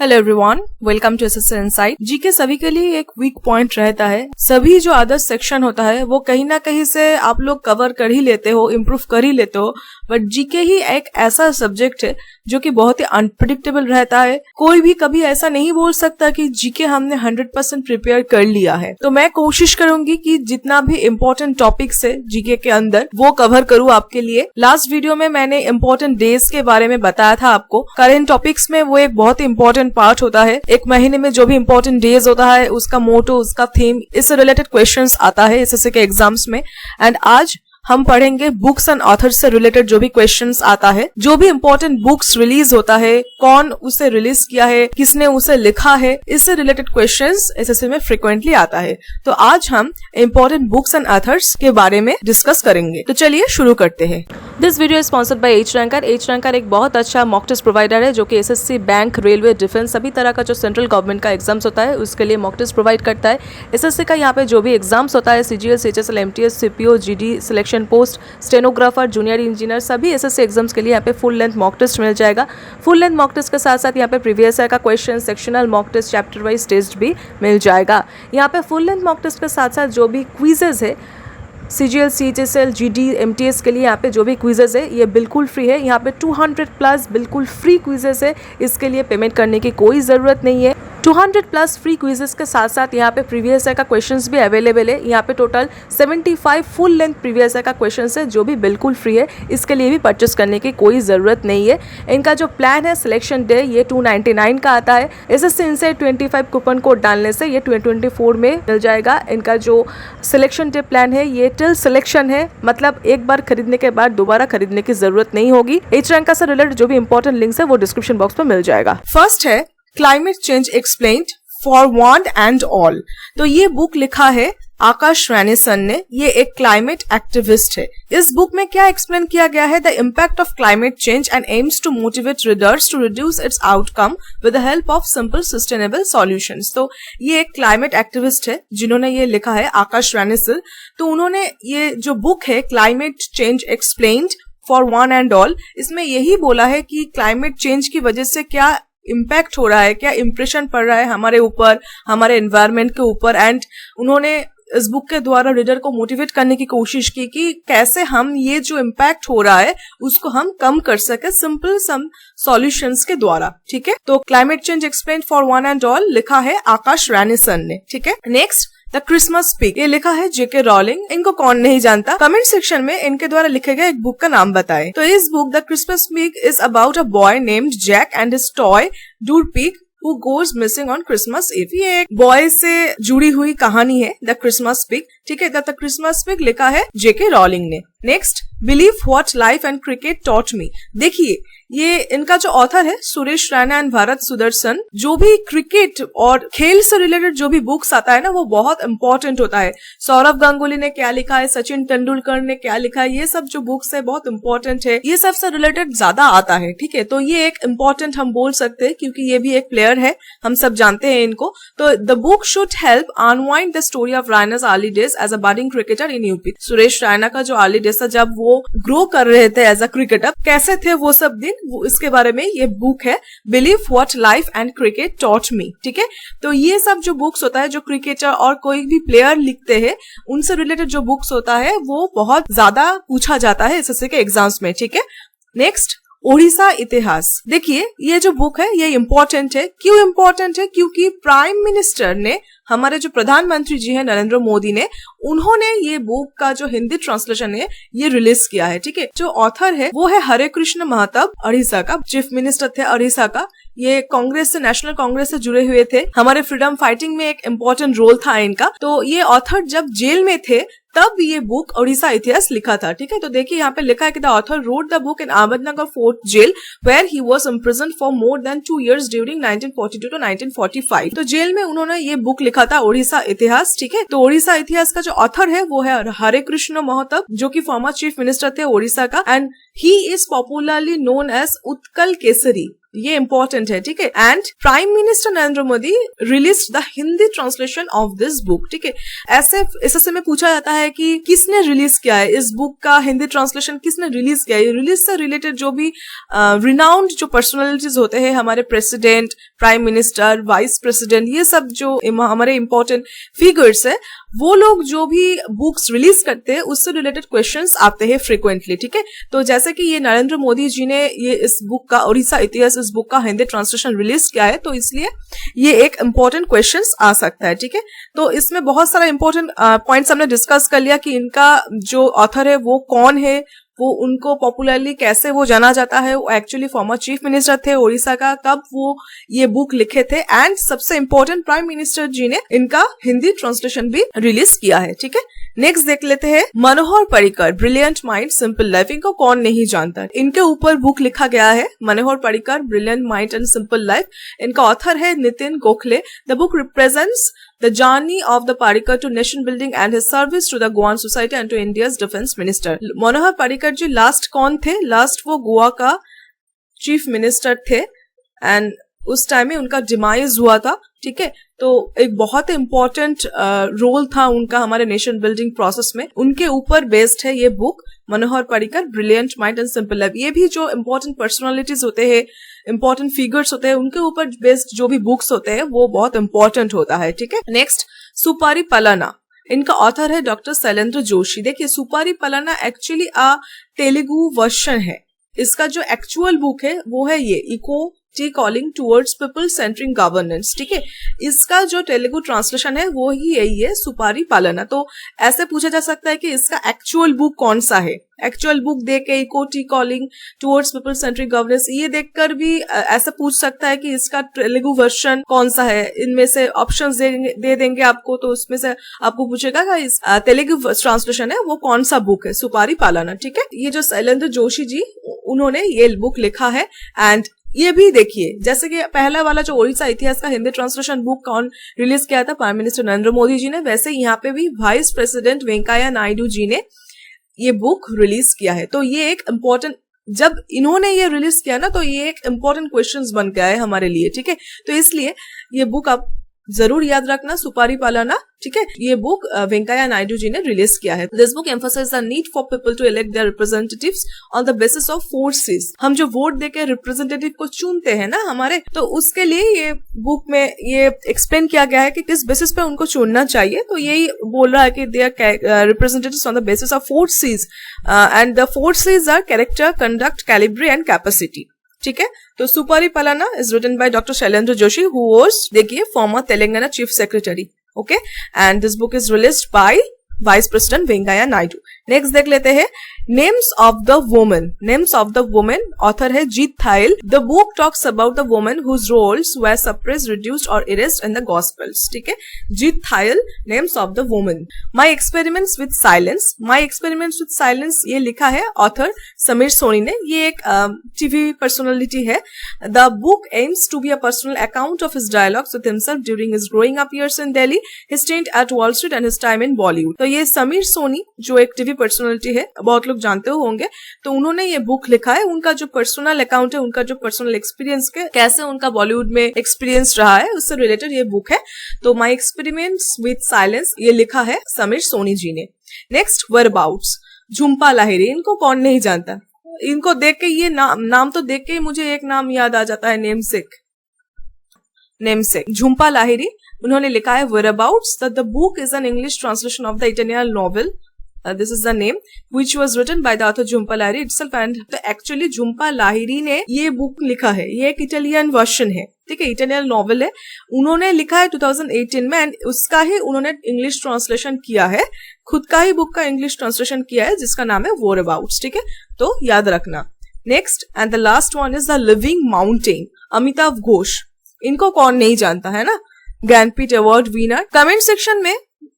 Hello everyone, welcome to SSC insight. GK सभी के लिए एक वीक पॉइंट रहता है। सभी जो अदर सेक्शन होता है वो कहीं ना कहीं से आप लोग कवर कर ही लेते हो, इम्प्रूव कर ही लेते हो, बट जीके ही एक ऐसा सब्जेक्ट है जो कि बहुत ही अनप्रेडिक्टेबल रहता है। कोई भी कभी ऐसा नहीं बोल सकता कि जीके हमने 100% प्रिपेयर कर लिया है। तो मैं कोशिश करूंगी कि जितना भी इम्पोर्टेंट टॉपिक्स है जीके के अंदर वो कवर करूं आपके लिए। लास्ट वीडियो में मैंने इम्पोर्टेंट डेज के बारे में बताया था आपको। करेंट टॉपिक्स में वो एक बहुत ही इम्पोर्टेंट पार्ट होता है। एक महीने में जो भी इम्पोर्टेंट डेज होता है उसका मोटो, उसका थीम, इससे रिलेटेड क्वेश्चंस आता है एसएससी के एग्जाम्स में। एंड आज हम पढ़ेंगे बुक्स एंड ऑथर्स से रिलेटेड जो भी क्वेश्चंस आता है, जो भी इम्पोर्टेंट बुक्स रिलीज होता है, कौन उसे रिलीज किया है, किसने उसे लिखा है, इससे रिलेटेड क्वेश्चंस एसएससी में फ्रिक्वेंटली आता है। तो आज हम इम्पोर्टेंट बुक्स एंड ऑथर्स के बारे में डिस्कस करेंगे। तो चलिए शुरू करते हैं। This video is sponsored by H ranker. H ranker एक बहुत अच्छा मॉक टेस्ट प्रोवाइडर है जो कि एसएससी, बैंक, रेलवे, डिफेंस सभी तरह का जो सेंट्रल गवर्नमेंट का एग्जाम्स होता है उसके लिए मॉक टेस्ट प्रोवाइड करता है। एसएससी का यहाँ पे जो भी एग्जाम्स होता है, CGL, CHSL, MTS, CPO, GD, selection post, stenographer, junior engineer, सभी एसएससी एग्जाम्स के लिए यहाँ पे फुल लेंथ मॉक टेस्ट मिल जाएगा। फुल लेंथ मॉक टेस्ट के साथ साथ यहाँ पे प्रीवियस ईयर का question, sectional mock test, chapter wise test भी मिल जाएगा। यहाँ पे फुल लेंथ मॉक टेस्ट के साथ साथ जो भी क्विजेज है, सीजीएल, सीएचएसएल, जीडी, एमटीएस के लिए यहाँ पे जो भी क्विजेज है ये बिल्कुल फ्री है। यहाँ पे 200+ बिल्कुल फ्री क्विजेज है, इसके लिए पेमेंट करने की कोई ज़रूरत नहीं है। 200+ फ्री क्विजेस के साथ साथ यहाँ पे प्रीवियस ईयर का क्वेश्चंस भी अवेलेबल है। यहाँ पे total 75 full length previous year का क्वेश्चंस है जो भी बिल्कुल फ्री है, इसके लिए भी परचेस करने की कोई ज़रूरत नहीं है। इनका जो प्लान है सिलेक्शन डे ये 299 का आता है। एसएससी इनसाइट 25 कूपन कोड डालने से ये 2024 में मिल जाएगा। इनका जो सिलेक्शन डे प्लान है ये टिल सिलेक्शन है, मतलब एक बार खरीदने के बाद दोबारा खरीदने की जरूरत नहीं होगी। एच रैंकर से रिलेटेड जो भी इंपॉर्टेंट लिंक्स है वो डिस्क्रिप्शन बॉक्स में मिल जाएगा। फर्स्ट है climate change explained for one and all. तो ये बुक लिखा है आकाश रानीसन ने। ये एक क्लाइमेट एक्टिविस्ट है। इस बुक में क्या एक्सप्लेन किया गया है? The impact of climate change and aims to motivate readers to reduce its outcome with the help of simple sustainable solutions. तो ये एक क्लाइमेट एक्टिविस्ट है जिन्होंने ये लिखा है, आकाश रानीसन। तो उन्होंने ये जो बुक है climate change explained for one and all, इसमें यही बोला है कि क्लाइमेट चेंज की वजह से क्या इम्पैक्ट हो रहा है, क्या इम्प्रेशन पड़ रहा है हमारे ऊपर, हमारे एनवायरमेंट के ऊपर। एंड उन्होंने इस बुक के द्वारा रीडर को मोटिवेट करने की कोशिश की कि कैसे हम ये जो इम्पैक्ट हो रहा है उसको हम कम कर सके सिंपल सम सॉल्यूशंस के द्वारा। ठीक है, तो climate change explained for one and all लिखा है आकाश रानीसन ने। ठीक है, नेक्स्ट द क्रिसमस पिग, ये लिखा है जेके रॉलिंग। इनको कौन नहीं जानता? कमेंट सेक्शन में इनके द्वारा लिखे गए एक बुक का नाम बताएं। तो इस book the Christmas pig is about a boy named Jack and his toy Dur pig who goes missing on Christmas Eve। ये एक बॉय से जुड़ी हुई कहानी है द क्रिसमस पिग। ठीक है, द क्रिसमस पिग लिखा है जेके रॉलिंग ने। Next, believe what life and cricket taught मी। देखिए, ये इनका जो ऑथर है सुरेश रैना एंड भारत सुदर्शन। जो भी क्रिकेट और खेल से रिलेटेड जो भी बुक्स आता है ना वो बहुत इंपॉर्टेंट होता है। सौरव गांगुली ने क्या लिखा है, सचिन तेंदुलकर ने क्या लिखा है, ये सब जो बुक्स है बहुत इंपॉर्टेंट है, ये सब से रिलेटेड ज्यादा आता है। ठीक है, तो ये एक इम्पोर्टेंट हम बोल सकते हैं क्योंकि ये भी एक प्लेयर है, हम सब जानते हैं इनको। तो the book should help unwind the story of Raina's early days as a budding cricketer in UP. Suresh Raina का जो अर्ली डेज था जब वो ग्रो कर रहे थे एज अ क्रिकेटर, कैसे थे वो सब दिन, वो इसके बारे में ये बुक है, believe what life and cricket taught मी। ठीक है, तो ये सब जो बुक्स होता है जो क्रिकेटर और कोई भी प्लेयर लिखते हैं उनसे रिलेटेड जो बुक्स होता है वो बहुत ज्यादा पूछा जाता है एसएससी के एग्जाम्स में। ठीक है, नेक्स्ट ओडिशा इतिहास। देखिए, ये जो बुक है ये इम्पोर्टेंट है। क्यों इम्पोर्टेंट है? क्योंकि प्राइम मिनिस्टर ने, हमारे जो प्रधानमंत्री जी हैं नरेंद्र मोदी ने, उन्होंने ये बुक का जो हिंदी ट्रांसलेशन है ये रिलीज किया है। ठीक है, जो ऑथर है वो है हरे कृष्ण महताब, उड़ीसा का चीफ मिनिस्टर थे उड़ीसा का। ये कांग्रेस से, नेशनल कांग्रेस से जुड़े हुए थे। हमारे फ्रीडम फाइटिंग में एक इम्पोर्टेंट रोल था इनका। तो ये ऑथर जब जेल में थे तब ये बुक ओडिशा इतिहास लिखा था। ठीक है, तो देखिए यहाँ पे लिखा है कि the author wrote the book in Ahmednagar fort jail where he was imprisoned for more than 2 years during 1942 to 1945। तो जेल में उन्होंने ये बुक लिखा था ओडिशा इतिहास। ठीक है, तो ओडिशा इतिहास का जो ऑथर है वो है हरे कृष्ण महताब जो कि फॉर्मर चीफ मिनिस्टर थे ओडिशा का। And he is popularly known as Utkal Kesari. ये इंपॉर्टेंट है। ठीक है, and prime minister Narendra Modi release the Hindi translation of this book. ठीक है, ऐसे एसएससी में पूछा जाता है है कि किसने रिलीज किया है इस बुक का हिंदी ट्रांसलेशन, किसने रिलीज किया है। रिलीज से रिलेटेड जो भी रिनाउंड जो पर्सनालिटीज होते हैं, हमारे president, prime minister, vice president, ये सब जो हमारे इंपॉर्टेंट फिगर्स है, वो लोग जो भी बुक्स रिलीज करते हैं उससे रिलेटेड क्वेश्चंस आते हैं फ्रिक्वेंटली। ठीक है, तो जैसे कि ये नरेंद्र मोदी जी ने ये इस बुक का, उड़ीसा इतिहास, इस बुक का हिंदी ट्रांसलेशन रिलीज किया है, तो इसलिए ये एक इम्पोर्टेंट क्वेश्चंस आ सकता है। ठीक है, तो इसमें बहुत सारा इंपॉर्टेंट पॉइंट्स हमने डिस्कस कर लिया कि इनका जो ऑथर है वो कौन है, वो उनको पॉपुलरली कैसे वो जाना जाता है, वो एक्चुअली फॉर्मर चीफ मिनिस्टर थे उड़ीसा का, कब वो ये बुक लिखे थे, एंड सबसे इम्पोर्टेंट प्राइम मिनिस्टर जी ने इनका हिंदी ट्रांसलेशन भी रिलीज किया है। ठीक है, नेक्स्ट देख लेते हैं Manohar Parrikar, brilliant mind simple life. इनको कौन नहीं जानता, इनके ऊपर बुक लिखा गया है Manohar Parrikar, brilliant mind and simple life. इनका ऑथर है Nitin Gokhale. The book represents the journey of the Parrikar to nation building and his service to the Goan society and to India's defense minister. Manohar Parrikar ji last कौन थे? Last वो गोवा का chief minister थे and उस time में उनका डिमाइज हुआ था। ठीक है, तो एक बहुत इंपॉर्टेंट रोल था उनका हमारे नेशन बिल्डिंग प्रोसेस में। उनके ऊपर बेस्ड है ये book Manohar Parrikar, brilliant mind and simple life. ये भी जो इंपॉर्टेंट पर्सनालिटीज होते हैं, इंपॉर्टेंट फिगर्स होते हैं, उनके ऊपर बेस्ड जो भी बुक्स होते हैं वो बहुत इंपॉर्टेंट होता है। ठीक है, नेक्स्ट सुपारी पलाना। इनका ऑथर है डॉक्टर शैलेंद्र जोशी। देखिए, सुपारी पलाना एक्चुअली तेलुगु वर्जन है। इसका जो एक्चुअल बुक है वो है ये eco T calling towards people centring governance. ठीक है, इसका जो तेलुगु ट्रांसलेशन है वो ही यही है, सुपारी पालना। तो ऐसे पूछा जा सकता है कि इसका एक्चुअल बुक कौन सा है। एक्चुअल बुक देख के eco T calling towards people centring governance, ये देखकर भी ऐसा पूछ सकता है कि इसका तेलुगु वर्जन कौन सा है। इनमें से ऑप्शंस दे देंगे आपको, तो उसमें से आपको पूछेगा कि इस तेलुगु ट्रांसलेशन है वो कौन सा बुक है, सुपारी पालना। ठीक है, ये जो शैलेंद्र जोशी जी, उन्होंने ये बुक लिखा है। एंड ये भी देखिए, जैसे कि पहला वाला जो उड़ीसा इतिहास का हिंदी ट्रांसलेशन बुक कौन रिलीज किया था, प्राइम मिनिस्टर नरेंद्र मोदी जी ने, वैसे यहाँ पे भी वाइस प्रेसिडेंट वेंकैया नायडू जी ने ये बुक रिलीज किया है। तो ये एक इम्पोर्टेंट, जब इन्होंने ये रिलीज किया ना, तो ये एक इम्पोर्टेंट क्वेश्चंस बन गया है हमारे लिए। ठीक है, तो इसलिए ये बुक आप जरूर याद रखना, सुपारी पालना। ठीक है, ये बुक वेंकैया नायडू जी ने रिलीज किया है। This book emphasize the need for people to elect their representatives on the basis of 4 C's। हम जो वोट देके रिप्रेजेंटेटिव को चुनते हैं ना हमारे, तो उसके लिए ये बुक में ये एक्सप्लेन किया गया है कि किस बेसिस पे उनको चुनना चाहिए। तो यही बोल रहा है कि they are representatives on the basis of 4 C's and the 4 C's are character, conduct, calibre and capacity. ठीक है, तो Suparipalana is written by doctor Shailendra Joshi, who was, देखिए, former Telangana chief secretary. Okay, and this book is released by vice president Venkaiah Naidu. Next देख लेते हैं names of the women. Names of the women, author है Jeet Thayil. The book talks about the women whose roles were suppressed, reduced और erased in the gospels. ठीक है, Jeet Thayil, names of the women. My experiments with silence. My experiments with silence ये लिखा है author Sameer Soni ने। ये एक टीवी पर्सनैलिटी है। The book aims to be a personal account of his dialogues with himself during his growing up years in Delhi, his stint at Wall Street and his time in Bollywood. तो ये समीर सोनी जो एक TV personality है, बहुत लोग जानते होंगे, तो उन्होंने ये बुक लिखा है। उनका जो पर्सनल अकाउंट है, उनका जो पर्सनल एक्सपीरियंस के कैसे उनका बॉलीवुड में एक्सपीरियंस रहा है, उससे रिलेटेड ये बुक है। तो माई एक्सपेरिमेंट्स विद साइलेंस ये लिखा है समीर सोनी जी ने। नेक्स्ट, वेयरअबाउट्स, झुम्पा लाहिरी। इनको कौन नहीं जानता, इनको देख के ये नाम तो देख के ही मुझे एक नाम याद आ जाता है, नेमसेक झुम्पा लाहिरी। उन्होंने लिखा है whereabouts. The book is an English translation of the Italian novel, this is the name which was written by the author Jhumpa Lahiri itself, and तो एक्चुअली झुम्पा लाहिरी ने ये बुक लिखा है। ये एक इटालियन वर्जन है, ठीक है, इटालियन नॉवेल है। उन्होंने लिखा है 2018 में, एंड उसका ही उन्होंने इंग्लिश ट्रांसलेशन किया है, खुद का ही बुक का इंग्लिश ट्रांसलेशन किया है, जिसका नाम है वेयरअबाउट्स। ठीक है, तो याद रखना। Next and the last one is the living mountain, Amitabh Ghosh. इनको कौन नहीं जानता है ना, Jnanpith award winner. Comment section में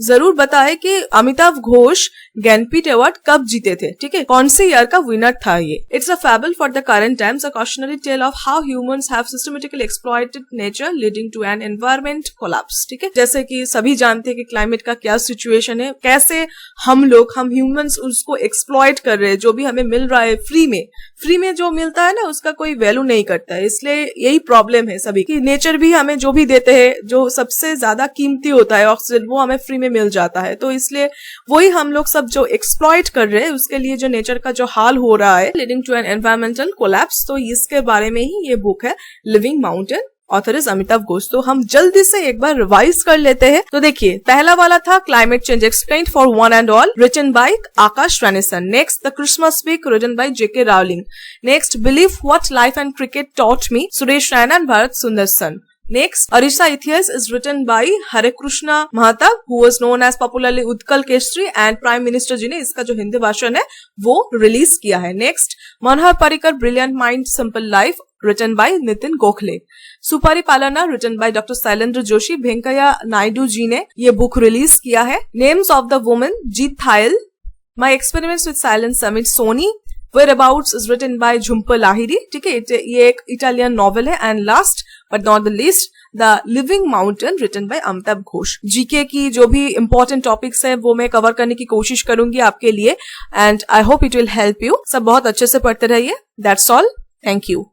जरूर बताएं कि अमिताभ घोष ज्ञानपीठ अवार्ड कब जीते थे, ठीक है, कौन से ईयर का विनर था ये। It's a fable for the current times, a cautionary tale of how humans have systematically exploited nature leading to an environment collapse, ठीक है। जैसे कि सभी जानते हैं कि क्लाइमेट का क्या सिचुएशन है, कैसे हम ह्यूमंस उसको एक्सप्लॉइट कर रहे हैं, जो भी हमें मिल रहा है फ्री में जो मिलता है ना उसका कोई वैल्यू नहीं करता है। इसलिए यही प्रॉब्लम है सभी की, नेचर भी हमें जो भी देते हैं, जो सबसे ज्यादा कीमती होता है ऑक्सीजन, वो हमें फ्री में मिल जाता है। तो इसलिए वही हम लोग सब जो एक्सप्लॉइट कर रहे हैं उसके लिए जो नेचर का जो हाल हो रहा है, leading to an environmental collapse, तो इसके बारे में ही ये बुक है living mountain. Author is Amitabh Ghosh. तो हम जल्दी से एक बार रिवाइज कर लेते हैं। तो देखिए, पहला वाला था climate change explained for one and all, written by Akash Ranison. Next the Christmas week, written by J K Rowling. Next believe what life and cricket taught me, Suresh Raina and Bharat Sundaresan. Next, Orissa Atheist is written by Hare Krishna Mahatab, who was known as popularly Utkal Keshri, and Prime Minister जी ने इसका जो Hindi version है वो release किया है। Next, Manohar Parrikar brilliant mind simple life, written by Nitin Gokhale. Suparipalana, written by doctor Shailendra Joshi. Venkaiah Naidu ji ने ये book release किया है। Names of the women, Jeet Thayil. My experiments with silence, Samit Soni. Whereabouts is written by Jhumpa Lahiri, ठीक है, ये एक इटालियन नॉवेल है। And last but not the least, the living mountain, written by Amitabh Ghosh. GK की जो भी इंपॉर्टेंट टॉपिक्स है वो मैं कवर करने की कोशिश करूंगी आपके लिए, and I hope it will help you. सब बहुत अच्छे से पढ़ते रहिए। That's all, thank you.